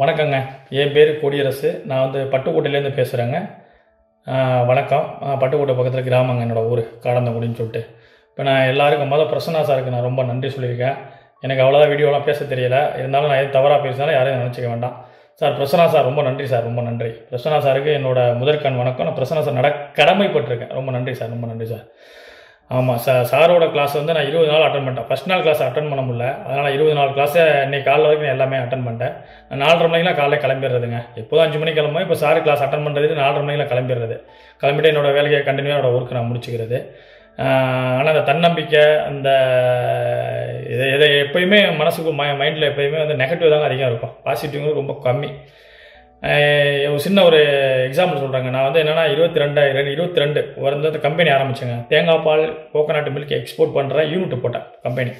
வணக்கங்க. என் பேர் கொடியரசு. நான் வந்து பட்டுக்கோட்டையிலேருந்து பேசுகிறேங்க. வணக்கம். பட்டுக்கோட்டை பக்கத்தில் கிராமங்க என்னோடய ஊர், காடந்தங்குடின்னு சொல்லிட்டு. இப்போ நான் எல்லாருக்கும் பிரசன்னா சாருக்கு நான் ரொம்ப நன்றி சொல்லியிருக்கேன். எனக்கு அவ்வளோதான் வீடியோலாம் பேச தெரியல. இருந்தாலும் நான் எதுவும் தவறாக பேசினாலும் யாரையும் நினச்சிக்க வேண்டாம். சார் பிரசன்னா சார் ரொம்ப நன்றி சார், ரொம்ப நன்றி. பிரசன்னா சாருக்கு என்னோட முதற்கண் வணக்கம். நான் பிரசன்னா சார் கடமைப்பட்டிருக்கேன். ரொம்ப நன்றி சார், ரொம்ப நன்றி சார். ஆமாம் சாரோட கிளாஸ் வந்து நான் 20 நாள் அட்டன் பண்ணிட்டேன். ஃபஸ்ட் நாள் கிளாஸ் அட்டன் பண்ண முடியல. அதனால் 20 நாள் கிளாஸை இன்னைக்கு காலைல வரைக்கும் நான் எல்லாமே அட்டன் பண்ணிட்டேன். 4:30 மணிக்கெலாம் காலையில் கிளம்பிடுறதுங்க. எப்போதும் 5 மணிக்கு கிளம்பும். இப்போ சார் கிளாஸ் அட்டன் பண்ணுறது 4:30 மணிக்கெலாம் கிளம்பிடுறது. கிளம்பிட்டு என்னோடய வேலையை கண்டினியூ என்னோடய ஒர்க்கு நான் முடிச்சுக்கிறது. ஆனால் அந்த தன்னம்பிக்கை, அந்த இதை எப்போயுமே மனசுக்கு மைண்டில் எப்போயுமே வந்து நெகட்டிவ் தாங்க அதிகம் இருக்கும். பாசிட்டிவ்ங்கிறது ரொம்ப கம்மி. ஒரு சின்ன ஒரு எக்ஸாம்பிள் சொல்கிறாங்க. நான் வந்து என்னென்னா 22 வந்து கம்பெனி ஆரம்பித்தேங்க. தேங்காய் பால், கோகோனட் மில்க் எக்ஸ்போர்ட் பண்ணுற யூனிட் போட்டேன் கம்பெனி.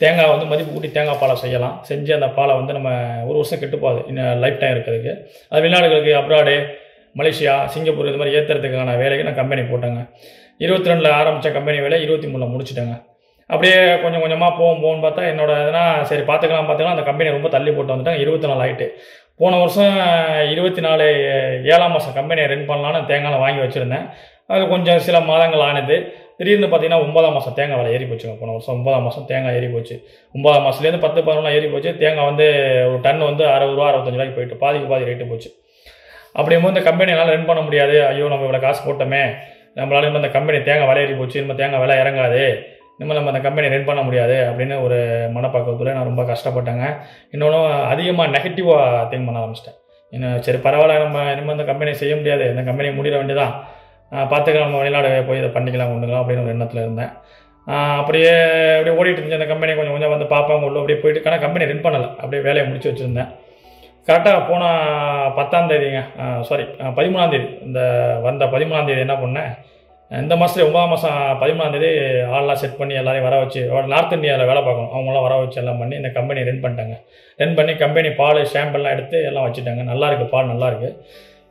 தேங்காய் வந்து மதிப்பு கூட்டி தேங்காய் பாலை செய்யலாம். செஞ்சு அந்த பாலை வந்து நம்ம ஒரு வருஷம் கெட்டு போகாது, இன்னும் லைஃப் டைம் இருக்கிறதுக்கு. அது வெளிநாடுகளுக்கு, அப்ராடு, மலேசியா, சிங்கப்பூர் இது மாதிரி ஏற்றுறதுக்கான வேலைக்கு நான் கம்பெனி போட்டேங்க. 22 ஆரம்பித்த கம்பெனி வேலை 23 முடிச்சுட்டேங்க. அப்படியே கொஞ்சம் கொஞ்சமாக போகும்னு பார்த்தா என்னோட சரி பார்த்துக்கலாம் அந்த கம்பெனி ரொம்ப தள்ளி போட்டு வந்துட்டாங்க. 24 ஆகிட்டு. போன வருஷம் 24 7ஆம் மாதம் கம்பெனியை ரன் பண்ணலான்னு தேங்காய் வாங்கி வச்சுருந்தேன். அது கொஞ்சம் சில மாதங்கள் ஆனது. திடீர்னு பார்த்தீங்கன்னா 9ஆம் மாதம் தேங்காய் விலை ஏறி போச்சுங்க. போன வருஷம் 9ஆம் மாதம் தேங்காய் ஏறி போச்சு. 9ஆம் மாதத்துலேருந்து 10-11 ஏறி போச்சு. தேங்காய் வந்து ஒரு டன் வந்து 60 ரூபா 65 ரூபாய்க்கு போயிட்டு பாதி ரேட்டு போச்சு. அப்படிங்கும்போது இந்த கம்பெனி என்னால் ரன் பண்ண முடியாது. ஐயோ நம்ம இவ்வளோ காசு போட்டோமே, நம்மளால இந்த கம்பெனி தேங்காய் விலை ஏறி போச்சு, நம்ம தேங்காய் விலை இறங்காது, நம்ம அந்த கம்பெனி ரன் பண்ண முடியாது அப்படின்னு ஒரு மனப்பக்குவத்தில் நான் ரொம்ப கஷ்டப்பட்டேங்க. இன்னொன்று அதிகமாக நெகட்டிவாக திங்க் பண்ண ஆரம்பிச்சிட்டேன். இன்னும் சரி பரவாயில்ல, நம்ம இனிமேல் இந்த கம்பெனியை செய்ய முடியாது, இந்த கம்பெனியை முடிட வேண்டியதான், பார்த்துக்கலாம், நம்ம வெளிநாடு போய் இதை பண்ணிக்கலாம் கொண்டுக்கலாம் அப்படின்னு ஒரு எண்ணத்தில் இருந்தேன். அப்படியே ஓடிட்டு இருந்துச்சு. அந்த கம்பெனி கொஞ்சம் கொஞ்சம் வந்து பார்ப்பாங்க உள்ள அப்படியே போயிட்டு. ஆனால் கம்பெனி ரன் பண்ணலை, அப்படியே வேலையை முடிச்சு வச்சுருந்தேன். கரெக்டாக போன 10ஆம் தேதிங்க, 13ஆம் தேதி, இந்த வந்த 13ஆம் தேதி என்ன பண்ணேன், இந்த மாதத்துல 9ஆம் மாதம் 13ஆம் தேதி ஆள்லாம் செட் பண்ணி எல்லாரையும் வர வச்சு, நார்த் இந்தியாவில் வேலை பார்க்கணும் அவங்களாம் வர வச்சு எல்லாம் பண்ணி இந்த கம்பெனி ரன் பண்ணிட்டாங்க. ரன் பண்ணி கம்பெனி பால் ஷாம்பெல்லாம் எடுத்து எல்லாம் வச்சுட்டாங்க. நல்லாயிருக்கு, பால் நல்லாயிருக்கு.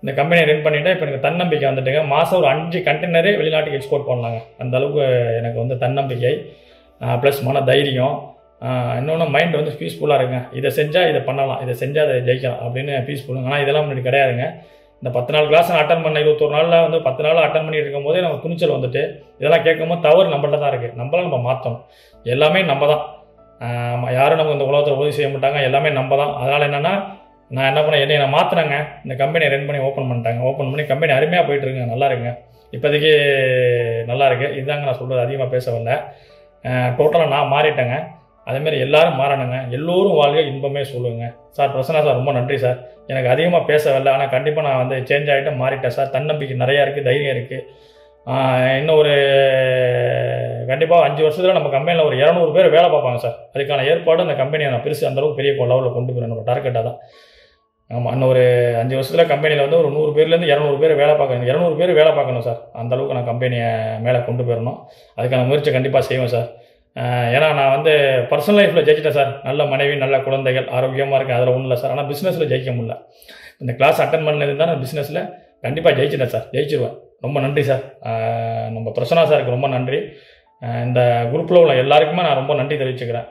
இந்த கம்பெனியை ரன் பண்ணிவிட்டு இப்போ எனக்கு தன்னம்பிக்கை வந்துட்டுங்க. மாதம் ஒரு 5 கண்டெய்னரே வெளிநாட்டுக்கு எக்ஸ்போர்ட் பண்ணலாங்க. அந்த அளவுக்கு எனக்கு வந்து தன்னம்பிக்கை ப்ளஸ் மன தைரியம். இன்னொன்று மைண்டு வந்து பீஸ்ஃபுல்லாக இருக்குங்க. இதை செஞ்சால் இதை பண்ணலாம், இதை செஞ்சால் அதை ஜெயிக்கலாம் அப்படின்னு பீஸ்ஃபுல்லுங்க. ஆனால் இதெல்லாம் முன்னாடி கிடையாதுங்க. இந்த 10 நாள் கிளாஸ் நான் அட்டன் பண்ண 21 நாளில் வந்து 10 நாள் அட்டன் பண்ணிட்டு இருக்கும்போதே நம்ம துணிச்சல் வந்துட்டு இதெல்லாம் கேட்கும்போது தவறு நம்மள்ட்ட தான் இருக்குது. நம்மளாம் நம்ம மாற்றணும். எல்லாமே நம்ம தான். யாரும் நமக்கு இந்த உலகத்தில் உதவி செய்ய மாட்டாங்க. எல்லாமே நம்ம தான். அதனால் என்னென்னா நான் என்ன பண்ணேன், என்னை நான் மாற்றினேங்க. இந்த கம்பெனியை ரன் பண்ணி ஓப்பன் பண்ணிட்டாங்க. ஓப்பன் பண்ணி கம்பெனி அருமையாக போயிட்டுருங்க. நல்லா இருக்குங்க, இப்போதைக்கு நல்லா இருக்குது. இதுதாங்க நான் சொல்கிறது, அதிகமாக பேச வரல. டோட்டலாக நான் மாறிட்டேங்க. அதேமாதிரி எல்லோரும் மாறணுங்க. எல்லோரும் வாழ்க இன்பமே சொல்லுங்க. சார் பிரசன்னா சார் ரொம்ப நன்றி சார். எனக்கு அதிகமாக பேச வரல, ஆனால் கண்டிப்பாக நான் வந்து சேஞ்ச் ஆகிட்டு மாறிட்டேன் சார். தன்னம்பிக்கை நிறையா இருக்குது, தைரியம் இருக்குது. இன்னும் ஒரு கண்டிப்பாக 5 வருஷத்தில் நம்ம கம்பெனியில் ஒரு 200 பேர் வேலை பார்ப்பாங்க சார். அதுக்கான ஏற்பாடு அந்த கம்பெனியை நான் பெருசு அந்தளவுக்கு பெரிய லெவலில் கொண்டு போயிடணும், நம்ம டார்கெட்டாக தான். ஆமாம், இன்னும் ஒரு 5 வருஷத்தில் கம்பெனியில் வந்து ஒரு 100 பேர்லேருந்து 200 பேர் வேலை பார்க்கணும். 200 பேர் வேலை பார்க்கணும் சார். அந்தளவுக்கு நான் கம்பெனியை மேலே கொண்டு போயிடணும். அதுக்கான முயற்சி கண்டிப்பாக செய்வேன் சார். ஏன்னா நான் வந்து பர்சனல் லைஃப்பில் ஜெயிச்சிட்டேன் சார். நல்ல மனைவி, நல்ல குழந்தைகள், ஆரோக்கியமாக இருக்குது, அதில் ஒன்றும் இல்லை சார். ஆனால் பிஸ்னஸில் ஜெயிக்க முடியல. இந்த கிளாஸ் அட்டன் பண்ணது தான் நான் பிஸ்னஸில் கண்டிப்பாக ஜெயிச்சிட்டேன் சார், ஜெயிச்சிருவேன். ரொம்ப நன்றி சார். நம்ம பிரசன்னா சாருக்கு ரொம்ப நன்றி. இந்த குரூப்பில் உள்ள எல்லாருக்குமே நான் ரொம்ப நன்றி தெரிவிச்சுக்கிறேன்.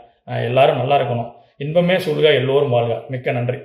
எல்லோரும் நல்லா இருக்கணும். இன்பமே சொல்க, எல்லோரும் வாழ்க. மிக்க நன்றி.